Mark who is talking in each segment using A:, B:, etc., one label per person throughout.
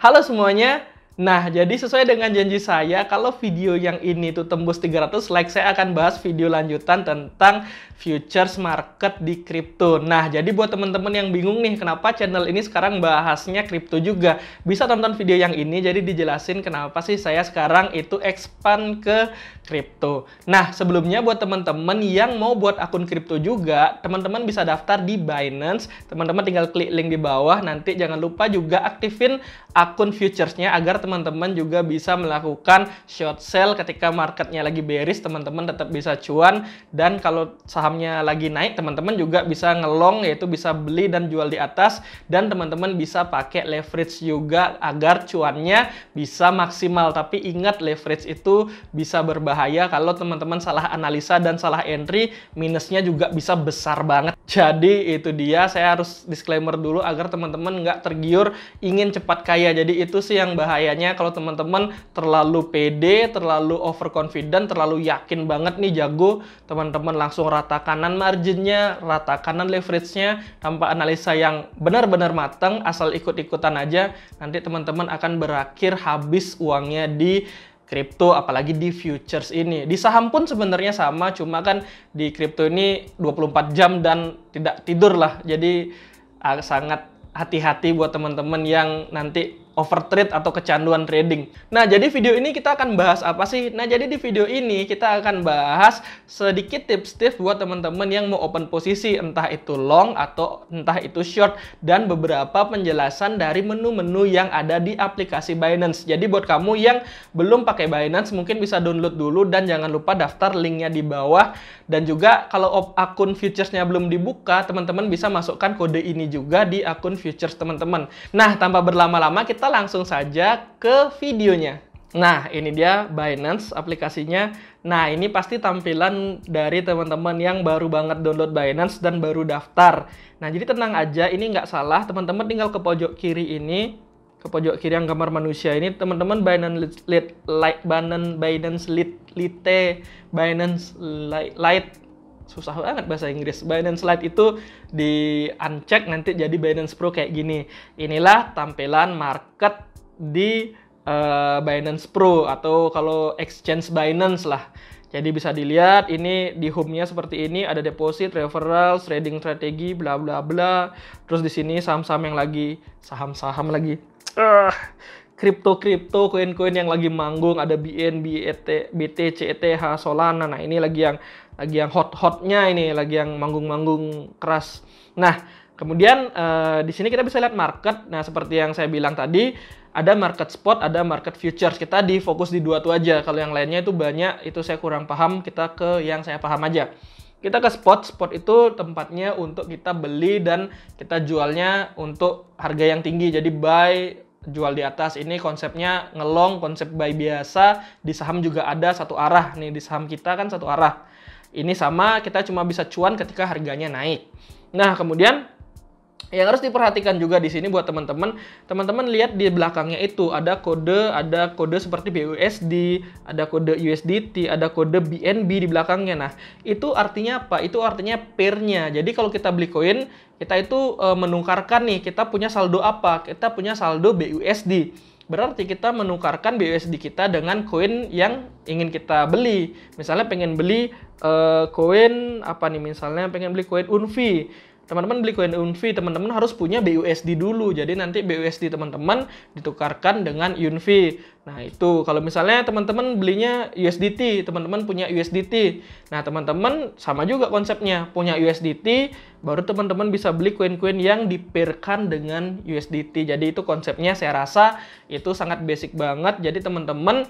A: Halo semuanya. Nah, jadi sesuai dengan janji saya, kalau video yang ini tuh tembus 300 like, saya akan bahas video lanjutan tentang futures market di kripto. Nah, jadi buat teman-teman yang bingung nih, kenapa channel ini sekarang bahasnya kripto juga, bisa tonton video yang ini, jadi dijelasin kenapa sih saya sekarang itu expand ke kripto. Nah, sebelumnya buat teman-teman yang mau buat akun kripto juga, teman-teman bisa daftar di Binance. Teman-teman tinggal klik link di bawah, nanti jangan lupa juga aktifin akun futuresnya agar teman-teman juga bisa melakukan short sell ketika marketnya lagi bearish, teman-teman tetap bisa cuan. Dan kalau sahamnya lagi naik, teman-teman juga bisa ngelong, yaitu bisa beli dan jual di atas. Dan teman-teman bisa pakai leverage juga agar cuannya bisa maksimal. Tapi ingat, leverage itu bisa berbahaya kalau teman-teman salah analisa dan salah entry, minusnya juga bisa besar banget. Jadi itu dia, saya harus disclaimer dulu agar teman-teman nggak tergiur ingin cepat kaya. Jadi itu sih yang bahayanya kalau teman-teman terlalu pede, terlalu overconfident, terlalu yakin banget nih jago, teman-teman langsung rata kanan marginnya, rata kanan leverage-nya tanpa analisa yang benar-benar matang, asal ikut-ikutan aja, nanti teman-teman akan berakhir habis uangnya di kripto, apalagi di futures ini. Di saham pun sebenarnya sama, cuma kan di kripto ini 24 jam dan tidak tidur lah. Jadi sangat hati-hati buat teman-teman yang nanti overtrade atau kecanduan trading. Nah, jadi video ini kita akan bahas apa sih? Nah, jadi di video ini kita akan bahas sedikit tips-tips buat teman-teman yang mau open posisi, entah itu long atau entah itu short, dan beberapa penjelasan dari menu-menu yang ada di aplikasi Binance. Jadi buat kamu yang belum pakai Binance, mungkin bisa download dulu dan jangan lupa daftar, linknya di bawah. Dan juga kalau akun futuresnya belum dibuka, teman-teman bisa masukkan kode ini juga di akun futures teman-teman. Nah, tanpa berlama-lama kita langsung saja ke videonya. Nah, ini dia Binance aplikasinya. Nah, ini pasti tampilan dari teman-teman yang baru banget download Binance dan baru daftar. Nah, jadi tenang aja, ini nggak salah. Teman-teman tinggal ke pojok kiri ini, ke pojok kiri yang gambar manusia ini, teman-teman Binance Lite, susah banget bahasa Inggris. Binance Lite itu di uncheck, nanti jadi Binance Pro kayak gini. Inilah tampilan market di Binance Pro, atau kalau exchange Binance lah. Jadi bisa dilihat ini di home-nya seperti ini, ada deposit, referral, trading strategi, bla bla bla. Terus di sini saham-saham yang lagi kripto, koin-koin yang lagi manggung, ada BNB, BTC, ETH, Solana. Nah, ini lagi yang hot-hotnya, ini lagi yang manggung-manggung keras. Nah, kemudian di sini kita bisa lihat market. Nah, seperti yang saya bilang tadi, ada market spot, ada market futures. Kita difokus di dua tuh aja. Kalau yang lainnya itu banyak, itu saya kurang paham. Kita ke yang saya paham aja. Kita ke spot. Spot itu tempatnya untuk kita beli dan kita jualnya untuk harga yang tinggi. Jadi buy, jual di atas. Ini konsepnya ngelong, konsep buy biasa. Di saham juga ada satu arah. Nih, di saham kita kan satu arah. Ini sama, kita cuma bisa cuan ketika harganya naik. Nah, kemudian yang harus diperhatikan juga di sini buat teman-teman, teman-teman lihat di belakangnya itu ada kode seperti BUSD, ada kode USDT, ada kode BNB di belakangnya. Nah, itu artinya apa? Itu artinya pair-nya. Jadi kalau kita beli koin, kita itu menukarkan nih, kita punya saldo apa? Kita punya saldo BUSD. Berarti kita menukarkan BUSD kita dengan koin yang ingin kita beli. Misalnya pengen beli koin apa nih? Misalnya pengen beli koin UNFI. Teman-teman beli koin UNFI, teman-teman harus punya BUSD dulu. Jadi nanti BUSD teman-teman ditukarkan dengan UNFI. Nah, itu kalau misalnya teman-teman belinya USDT, teman-teman punya USDT. Nah, teman-teman sama juga konsepnya, punya USDT, baru teman-teman bisa beli koin-koin yang dipairkan dengan USDT. Jadi itu konsepnya, saya rasa itu sangat basic banget. Jadi teman-teman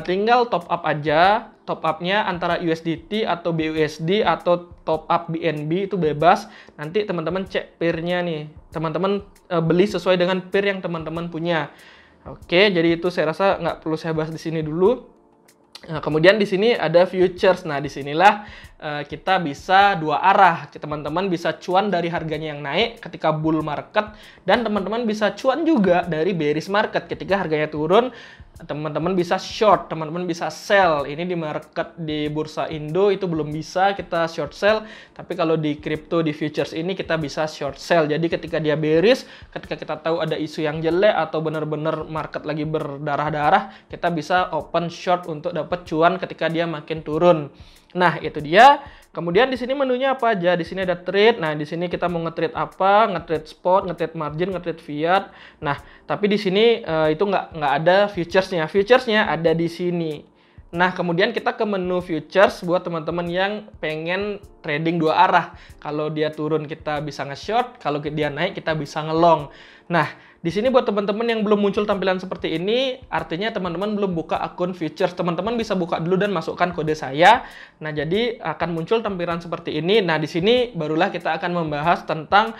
A: tinggal top up aja. Top up-nya antara USDT atau BUSD atau top up BNB itu bebas. Nanti teman-teman cek pair-nya nih. Teman-teman beli sesuai dengan pair yang teman-teman punya. Oke, jadi itu saya rasa nggak perlu saya bahas di sini dulu. Nah, kemudian di sini ada futures. Nah, disinilah kita bisa dua arah. Teman-teman bisa cuan dari harganya yang naik ketika bull market, dan teman-teman bisa cuan juga dari bearish market ketika harganya turun. teman-teman bisa short, teman-teman bisa sell. Ini di market di bursa Indo itu belum bisa kita short sell, tapi kalau di crypto di futures ini kita bisa short sell. Jadi ketika dia bearish, ketika kita tahu ada isu yang jelek atau benar-benar market lagi berdarah-darah, kita bisa open short untuk dapat cuan ketika dia makin turun. Nah, itu dia. Kemudian di sini menunya apa aja? Di sini ada trade. Nah, di sini kita mau nge-trade apa? Nge-trade spot, nge-trade margin, nge-trade fiat. Nah, tapi di sini itu nggak ada futuresnya. Futuresnya ada di sini. Nah, kemudian kita ke menu futures buat teman-teman yang pengen trading dua arah. Kalau dia turun kita bisa nge-short, kalau dia naik kita bisa nge-long. Nah, di sini buat teman-teman yang belum muncul tampilan seperti ini, artinya teman-teman belum buka akun futures. Teman-teman bisa buka dulu dan masukkan kode saya. Nah, jadi akan muncul tampilan seperti ini. Nah, di sini barulah kita akan membahas tentang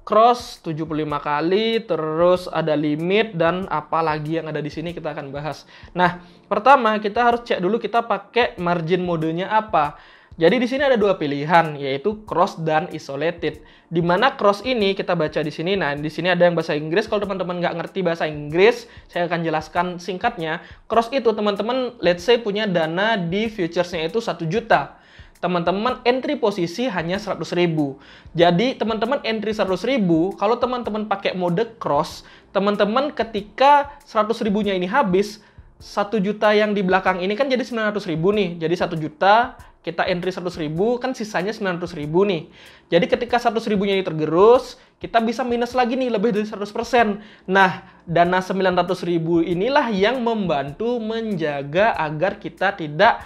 A: cross 75 kali, terus ada limit dan apa lagi yang ada di sini kita akan bahas. Nah, pertama kita harus cek dulu kita pakai margin modenya apa. Jadi di sini ada dua pilihan, yaitu cross dan isolated. Di mana cross ini kita baca di sini. Nah, di sini ada yang bahasa Inggris. Kalau teman-teman nggak ngerti bahasa Inggris, saya akan jelaskan singkatnya. Cross itu teman-teman, let's say punya dana di futuresnya itu 1 juta. Teman-teman entry posisi hanya 100.000. Jadi teman-teman entry 100.000, kalau teman-teman pakai mode cross, teman-teman ketika 100.000-nya ini habis, 1 juta yang di belakang ini kan jadi 900.000 nih. Jadi 1 juta kita entry 100.000 kan sisanya 900.000 nih. Jadi ketika 100.000-nya ini tergerus, kita bisa minus lagi nih lebih dari 100%. Nah, dana 900.000 inilah yang membantu menjaga agar kita tidak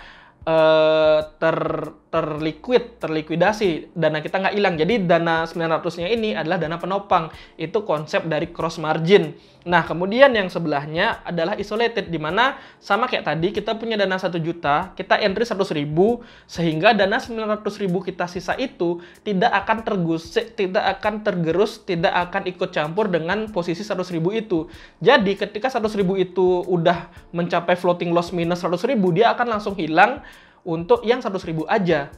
A: terlikuidasi, dana kita nggak hilang. Jadi dana 900-nya ini adalah dana penopang. Itu konsep dari cross margin. Nah, kemudian yang sebelahnya adalah isolated, di mana sama kayak tadi kita punya dana 1 juta, kita entry 100.000, sehingga dana 900.000 kita sisa itu tidak akan tergerus, tidak akan ikut campur dengan posisi 100.000 itu. Jadi ketika 100.000 itu udah mencapai floating loss minus 100.000, dia akan langsung hilang untuk yang 100.000 aja.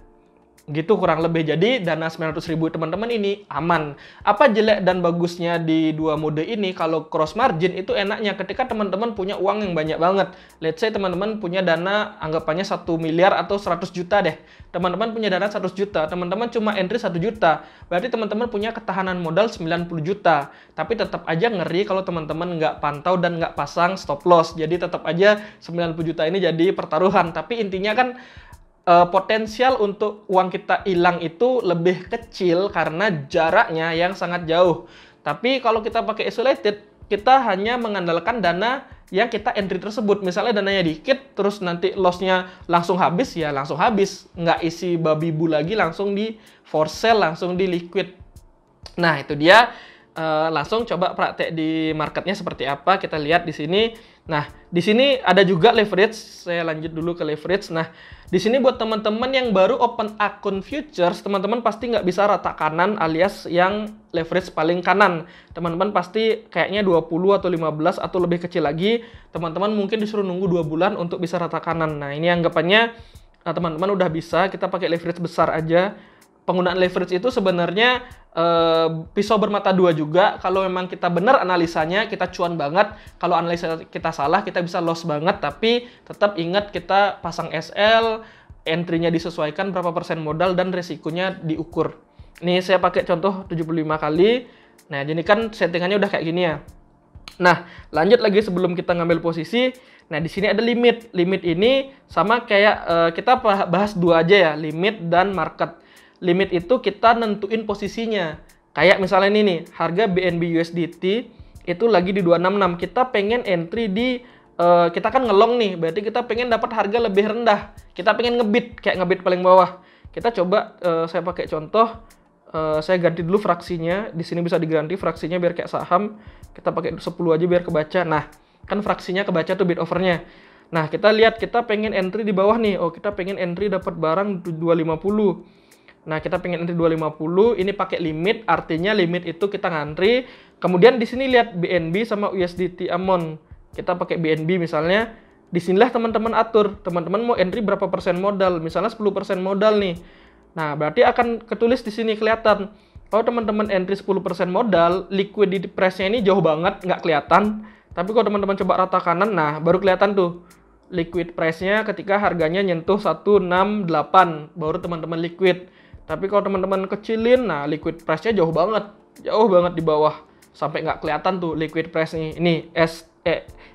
A: Gitu kurang lebih. Jadi dana 900.000 teman-teman ini aman. Apa jelek dan bagusnya di dua mode ini? Kalau cross margin itu enaknya ketika teman-teman punya uang yang banyak banget. Let's say teman-teman punya dana anggapannya 1 miliar atau 100 juta deh. Teman-teman punya dana 100 juta, teman-teman cuma entry 1 juta. Berarti teman-teman punya ketahanan modal 90 juta. Tapi tetap aja ngeri kalau teman-teman nggak pantau dan nggak pasang stop loss. Jadi tetap aja 90 juta ini jadi pertaruhan. Tapi intinya kan potensial untuk uang kita hilang itu lebih kecil karena jaraknya yang sangat jauh. Tapi kalau kita pakai isolated, kita hanya mengandalkan dana yang kita entry tersebut. Misalnya dananya dikit, terus nanti lossnya langsung habis, ya langsung habis. Nggak isi babi bu lagi, langsung di for sale, langsung di liquid. Nah, itu dia. Langsung coba praktek di marketnya seperti apa, kita lihat di sini. Nah, di sini ada juga leverage. Saya lanjut dulu ke leverage. Nah, di sini buat teman-teman yang baru open akun futures, teman-teman pasti nggak bisa rata kanan alias yang leverage paling kanan. Teman-teman pasti kayaknya 20 atau 15 atau lebih kecil lagi. Teman-teman mungkin disuruh nunggu 2 bulan untuk bisa rata kanan. Nah, ini anggapannya teman-teman udah bisa, kita pakai leverage besar aja. Penggunaan leverage itu sebenarnya pisau bermata dua juga. Kalau memang kita benar analisanya, kita cuan banget. Kalau analisa kita salah, kita bisa loss banget. Tapi tetap ingat kita pasang SL, entry-nya disesuaikan berapa persen modal dan resikonya diukur. Ini saya pakai contoh 75 kali. Nah, jadi kan settingannya udah kayak gini ya. Nah, lanjut lagi sebelum kita ngambil posisi. Nah, di sini ada limit. Limit ini sama kayak kita bahas dua aja ya, limit dan market. Limit itu kita nentuin posisinya. Kayak misalnya ini nih, harga BNB USDT itu lagi di 266. Kita pengen entry di, kita kan ngelong nih, berarti kita pengen dapat harga lebih rendah. Kita pengen ngebit, kayak ngebit paling bawah. Kita coba, saya pakai contoh, saya ganti dulu fraksinya. Di sini bisa diganti fraksinya biar kayak saham. Kita pakai 10 aja biar kebaca. Nah, kan fraksinya kebaca tuh bid overnya. Nah, kita lihat kita pengen entry di bawah nih. Oh, kita pengen entry dapat barang 250. Nah, kita pengen entry 250, ini pakai limit, artinya limit itu kita ngantri. Kemudian di sini lihat BNB sama USDT amount. Kita pakai BNB misalnya. Disinilah teman-teman atur. Teman-teman mau entry berapa persen modal? Misalnya 10% modal nih. Nah, berarti akan ketulis di sini kelihatan. Kalau teman-teman entry 10% modal, liquidity price-nya ini jauh banget, nggak kelihatan. Tapi kalau teman-teman coba rata kanan, nah baru kelihatan tuh liquid price-nya ketika harganya nyentuh 168, baru teman-teman liquid. Tapi kalau teman-teman kecilin, nah liquid price-nya jauh banget di bawah, sampai nggak kelihatan tuh liquid price nih. Ini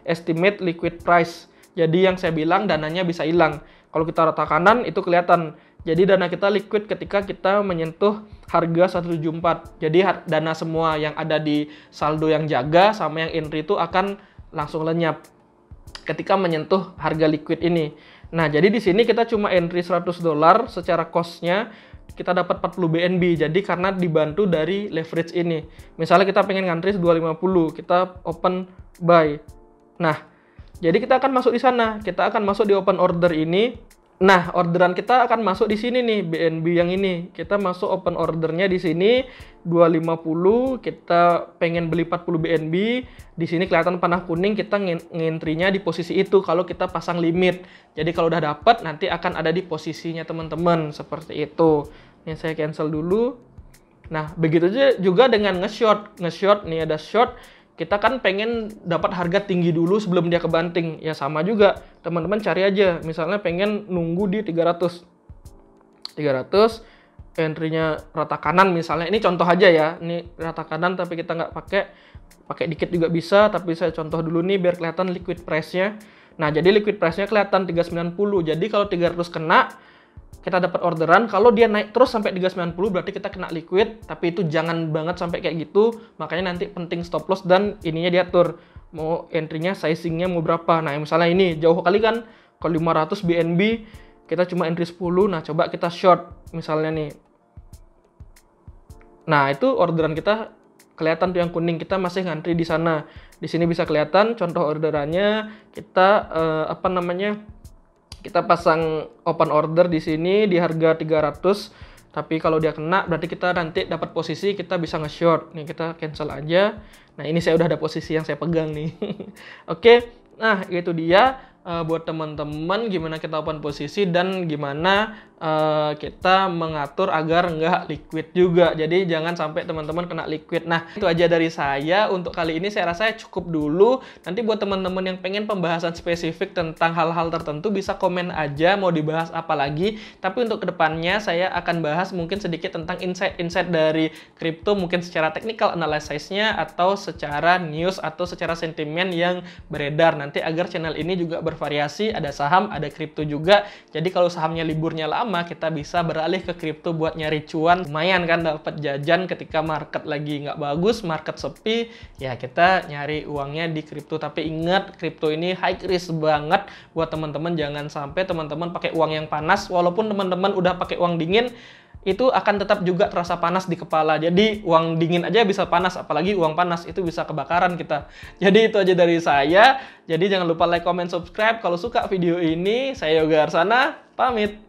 A: estimate liquid price. Jadi yang saya bilang dananya bisa hilang. Kalau kita rata kanan itu kelihatan. Jadi dana kita liquid ketika kita menyentuh harga 174. Jadi dana semua yang ada di saldo yang jaga sama yang entry itu akan langsung lenyap ketika menyentuh harga liquid ini. Nah, jadi di sini kita cuma entry $100 secara cost-nya kita dapat 40 BNB. Jadi karena dibantu dari leverage ini. Misalnya kita pengen ngantri 250, kita open buy. Nah, jadi kita akan masuk di sana. Kita akan masuk di open order ini. Nah, orderan kita akan masuk di sini nih, BNB yang ini. Kita masuk open ordernya di sini 250, kita pengen beli 40 BNB. Di sini kelihatan panah kuning, kita ngentrinya di posisi itu kalau kita pasang limit. Jadi kalau udah dapat nanti akan ada di posisinya teman-teman, seperti itu. Ini saya cancel dulu. Nah, begitu juga dengan nge-short. Nge-short nih ada short. Kita kan pengen dapat harga tinggi dulu sebelum dia kebanting. Ya sama juga, teman-teman cari aja. Misalnya pengen nunggu di 300. 300, entry-nya rata kanan misalnya. Ini contoh aja ya. Ini rata kanan tapi kita nggak pakai dikit juga bisa. Tapi saya contoh dulu nih biar kelihatan liquid price-nya. Nah, jadi liquid price-nya kelihatan 390. Jadi kalau 300 kena, kita dapat orderan. Kalau dia naik terus sampai 390 berarti kita kena liquid, tapi itu jangan banget sampai kayak gitu. Makanya nanti penting stop loss dan ininya diatur. Mau entry-nya, sizing-nya mau berapa. Nah, misalnya ini jauh kali kan, kalau 500 BNB kita cuma entry 10. Nah, coba kita short misalnya nih. Nah, itu orderan kita kelihatan tuh yang kuning, kita masih ngantri di sana. Di sini bisa kelihatan contoh orderannya. Kita kita pasang open order di sini di harga 300, tapi kalau dia kena berarti kita nanti dapat posisi, kita bisa nge-short. Nih kita cancel aja. Nah, ini saya udah ada posisi yang saya pegang nih. Oke, nah itu dia buat teman-teman gimana kita open posisi dan gimana kita mengatur agar nggak liquid juga. Jadi jangan sampai teman-teman kena liquid. Nah, itu aja dari saya. Untuk kali ini saya rasa cukup dulu. Nanti buat teman-teman yang pengen pembahasan spesifik tentang hal-hal tertentu bisa komen aja mau dibahas apa lagi. Tapi untuk kedepannya saya akan bahas mungkin sedikit tentang insight-insight dari kripto, mungkin secara technical analysis-nya atau secara news atau secara sentimen yang beredar. Nanti agar channel ini juga bervariasi, ada saham, ada kripto juga. Jadi kalau sahamnya liburnya lama, kita bisa beralih ke kripto buat nyari cuan. Lumayan kan dapat jajan ketika market lagi nggak bagus, market sepi, ya kita nyari uangnya di kripto. Tapi ingat, kripto ini high risk banget buat teman-teman. Jangan sampai teman-teman pakai uang yang panas. Walaupun teman-teman udah pakai uang dingin, itu akan tetap juga terasa panas di kepala. Jadi uang dingin aja bisa panas, apalagi uang panas itu bisa kebakaran kita. Jadi itu aja dari saya. Jadi jangan lupa like, comment, subscribe. Kalau suka video ini, saya Yoga Arsana, pamit.